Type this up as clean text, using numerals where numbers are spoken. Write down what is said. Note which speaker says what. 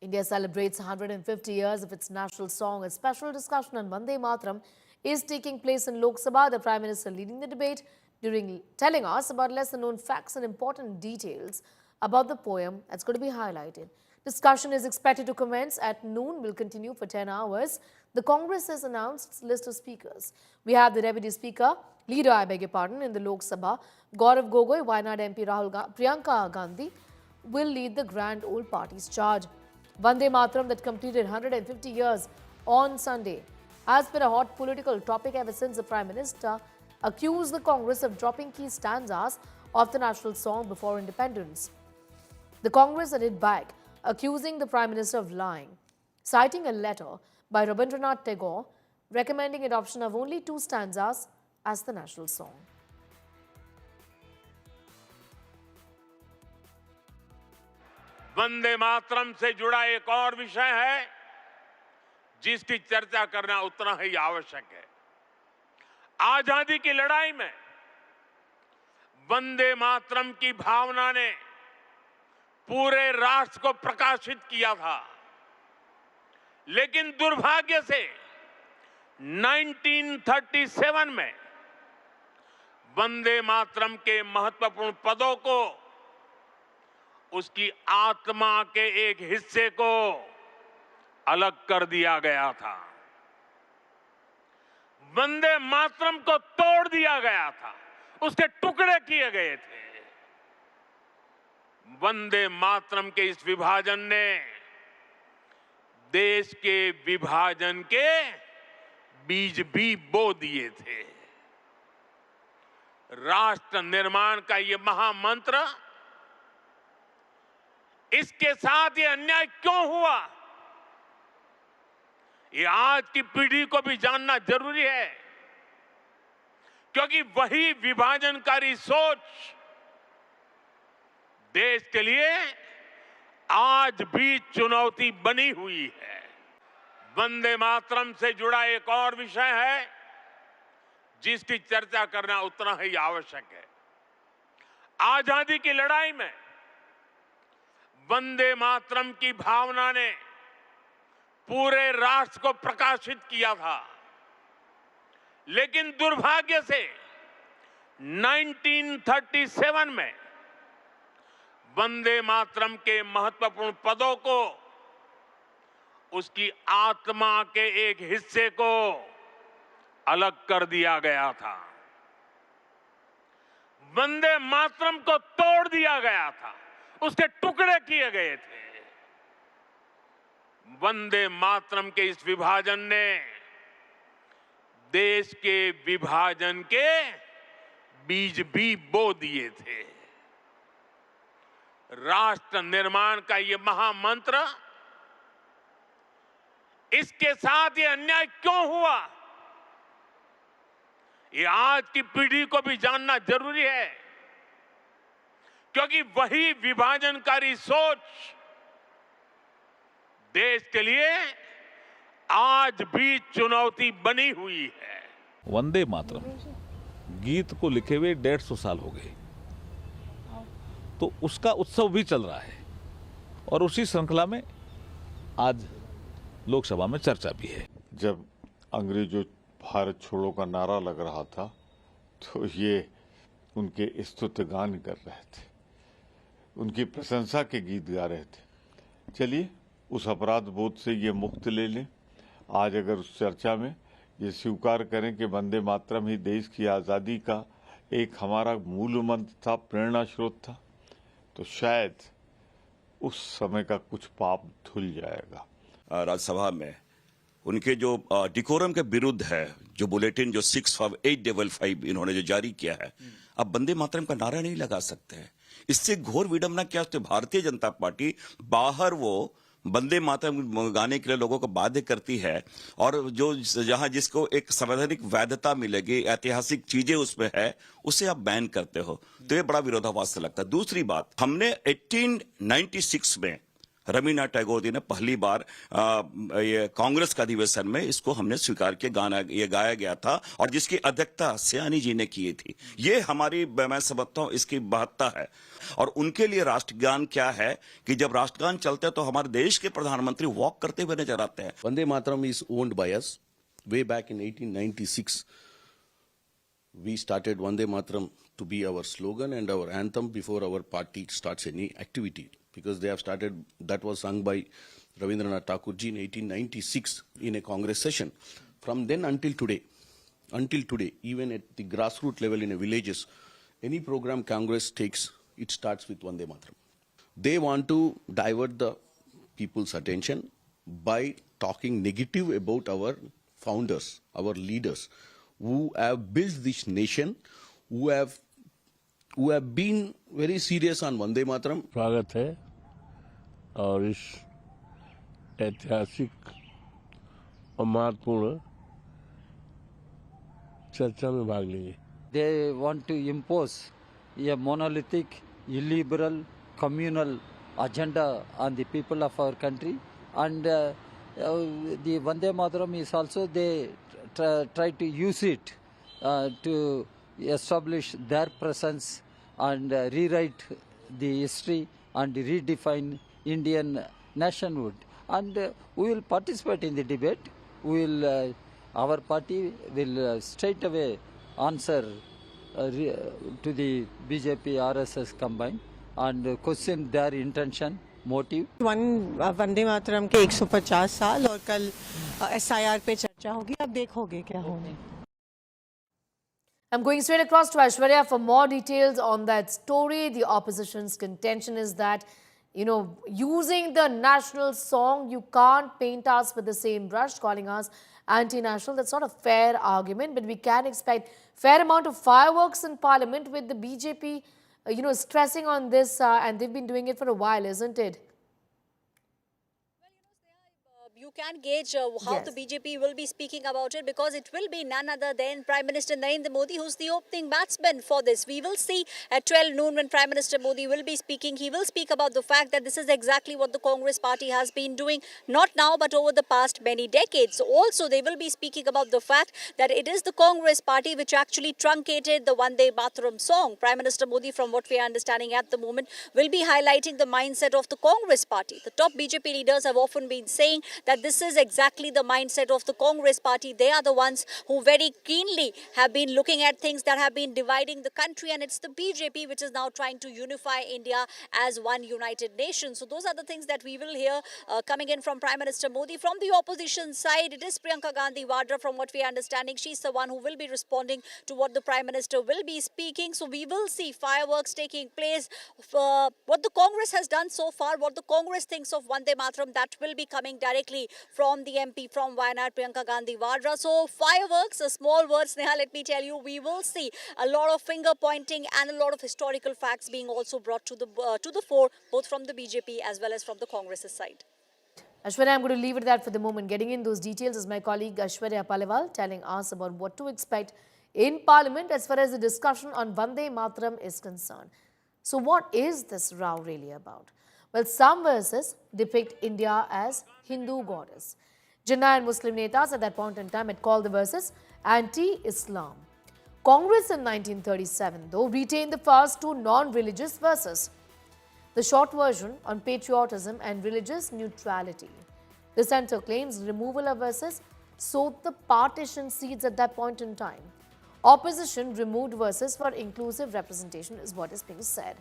Speaker 1: India celebrates 150 years of its national song. A special discussion on Vande Mataram is taking place in Lok Sabha. The Prime Minister leading the debate, telling us about lesser known facts and important details about the poem that's going to be highlighted. Discussion is expected to commence at noon, will continue for 10 hours. The Congress has announced its list of speakers. We have the Deputy Speaker, Leader, I beg your pardon, in the Lok Sabha, Gaurav Gogoi, Wayanad MP Priyanka Gandhi will lead the Grand Old Party's charge. Vande Mataram that completed 150 years on Sunday has been a hot political topic ever since the Prime Minister accused the Congress of dropping key stanzas of the national song before independence. The Congress hit back, accusing the Prime Minister of lying, citing a letter by Rabindranath Tagore recommending adoption of only 2 stanzas as the national song.
Speaker 2: Vande Mataram से जुड़ा एक और विषय है जिसकी चर्चा करना उतना ही आवश्यक है। आजादी की लड़ाई में वंदे मातरम की भावना ने पूरे राष्ट्र को प्रकाशित किया था, लेकिन दुर्भाग्य से 1937 में वंदे मातरम के महत्वपूर्ण पदों को, उसकी आत्मा के एक हिस्से को अलग कर दिया गया था। वंदे मातरम को तोड़ दिया गया था, उसके टुकड़े किए गए थे। वंदे मातरम के इस विभाजन ने देश के विभाजन के बीज भी बो दिए थे। राष्ट्र निर्माण का ये महामंत्र, इसके साथ ये अन्याय क्यों हुआ, ये आज की पीढ़ी को भी जानना जरूरी है, क्योंकि वही विभाजनकारी सोच देश के लिए आज भी चुनौती बनी हुई है। वंदे मातरम से जुड़ा एक और विषय है जिसकी चर्चा करना उतना ही आवश्यक है। आजादी की लड़ाई में वंदे मातरम की भावना ने पूरे राष्ट्र को प्रकाशित किया था, लेकिन दुर्भाग्य से 1937 में वंदे मातरम के महत्वपूर्ण पदों को, उसकी आत्मा के एक हिस्से को अलग कर दिया गया था। वंदे मातरम को तोड़ दिया गया था, उसके टुकड़े किए गए थे। वंदे मातरम के इस विभाजन ने देश के विभाजन के बीज भी बो दिए थे। राष्ट्र निर्माण का ये महामंत्र, इसके साथ ये अन्याय क्यों हुआ, ये आज की पीढ़ी को भी जानना जरूरी है, क्योंकि वही विभाजनकारी सोच देश के लिए आज भी चुनौती बनी हुई है।
Speaker 3: वंदे मातरम गीत को लिखे हुए 150 साल हो गए, तो उसका उत्सव भी चल रहा है और उसी श्रृंखला में आज लोकसभा में चर्चा भी है।
Speaker 4: जब अंग्रेजों भारत छोड़ो का नारा लग रहा था तो ये उनके स्तुतिगान कर रहे थे, उनकी प्रशंसा के गीत गा रहे थे। चलिए उस अपराध बोध से ये मुक्त ले लें। आज अगर उस चर्चा में ये स्वीकार करें कि वंदे मातरम ही देश की आज़ादी का एक हमारा मूल मंत्र था, प्रेरणा स्रोत था, तो शायद उस समय का कुछ पाप धुल जाएगा।
Speaker 5: राज्यसभा में उनके जो डिकोरम के विरुद्ध है, जो बुलेटिन जो 65855 इन्होंने जो जारी किया है, अब वंदे मातरम का नारा नहीं लगा सकते हैं। इससे घोर विडंबना क्या होती है, भारतीय जनता पार्टी बाहर वो वंदे मातरम गाने के लिए लोगों को बाध्य करती है, और जो जहां जिसको एक संवैधानिक वैधता मिलेगी, ऐतिहासिक चीजें उसमें है, उसे आप बैन करते हो, तो ये बड़ा विरोधाभास लगता है। दूसरी बात, हमने 1896 में रवीन्द्रनाथ टैगोर जी ने पहली बार ये कांग्रेस का अधिवेशन में इसको हमने स्वीकार किया, गाना ये गाया गया था और जिसकी अध्यक्षता सयानी जी ने की थी। ये हमारी, मैं समझता हूं, इसकी महत्ता है। और उनके लिए राष्ट्रगान क्या है कि जब राष्ट्रगान चलते हैं तो हमारे देश के प्रधानमंत्री वॉक करते हुए नजर आते हैं।
Speaker 6: Vande Mataram is owned by us. Way back in 1896, we started Vande Mataram to be our slogan and our anthem before our party starts any activity. Because they have started, that was sung by Ravindranath Tagore ji in 1896 in a Congress session. From then until today, even at the grassroots level in a villages, any program Congress takes, it starts with Vande Mataram. They want to divert the people's attention by talking negative about our founders, our leaders, who have built this nation, who have been very serious on Vande Mataram.
Speaker 7: स्वागत है और इस ऐतिहासिक और महत्वपूर्ण चर्चा में भाग लेंगे।
Speaker 8: They want to impose a monolithic, illiberal, communal agenda on the people of our country, and the Vande Mataram is also, they try to use it to establish their presence and rewrite the history and redefine Indian nationhood. And we will participate in the debate. We will, our party will straight away answer to the BJP RSS combined and question their intention, motive.
Speaker 9: Vande Mataram के 150 साल और कल SIR पे चर्चा होगी, अब देखोगे क्या होगा।
Speaker 1: I'm going straight across to Aishwarya for more details on that story. The opposition's contention is that, using the national song, you can't paint us with the same brush, calling us anti-national. That's not a fair argument, but we can expect fair amount of fireworks in Parliament with the BJP, stressing on this, and they've been doing it for a while, isn't it?
Speaker 10: You can gauge how
Speaker 1: Yes.
Speaker 10: the BJP will be speaking about it, because it will be none other than Prime Minister Narendra Modi who's the opening batsman for this. We will see at 12 noon when Prime Minister Modi will be speaking. He will speak about the fact that this is exactly what the Congress party has been doing, not now but over the past many decades. Also, they will be speaking about the fact that it is the Congress party which actually truncated the Vande Mataram song. Prime Minister Modi, from what we are understanding at the moment, will be highlighting the mindset of the Congress party. The top BJP leaders have often been saying that this is exactly the mindset of the Congress party. They are the ones who very keenly have been looking at things that have been dividing the country, and it's the BJP which is now trying to unify India as one united nation. So those are the things that we will hear coming in from Prime Minister Modi. From the opposition side, it is Priyanka Gandhi Vadra, from what we are understanding. She's the one who will be responding to what the Prime Minister will be speaking. So we will see fireworks taking place. What the Congress has done so far, what the Congress thinks of Vande Mataram, that will be coming directly from the MP from Wayanad, Priyanka Gandhi Vadra. So fireworks, a small word, Sneha, let me tell you, we will see a lot of finger pointing and a lot of historical facts being also brought to the fore, both from the BJP as well as from the Congress's side.
Speaker 1: Aishwarya, I'm going to leave it at that for the moment. Getting in those details is my colleague Aishwarya Paliwal telling us about what to expect in Parliament as far as the discussion on Vande Mataram is concerned. So what is this row really about? Well, some verses depict India as Hindu goddess. Jinnah and Muslim netas at that point in time had called the verses anti-Islam. Congress in 1937, though, retained the first two non-religious verses. The short version on patriotism and religious neutrality. The centre claims removal of verses sowed the partition seeds at that point in time. Opposition removed verses for inclusive representation is what is being said.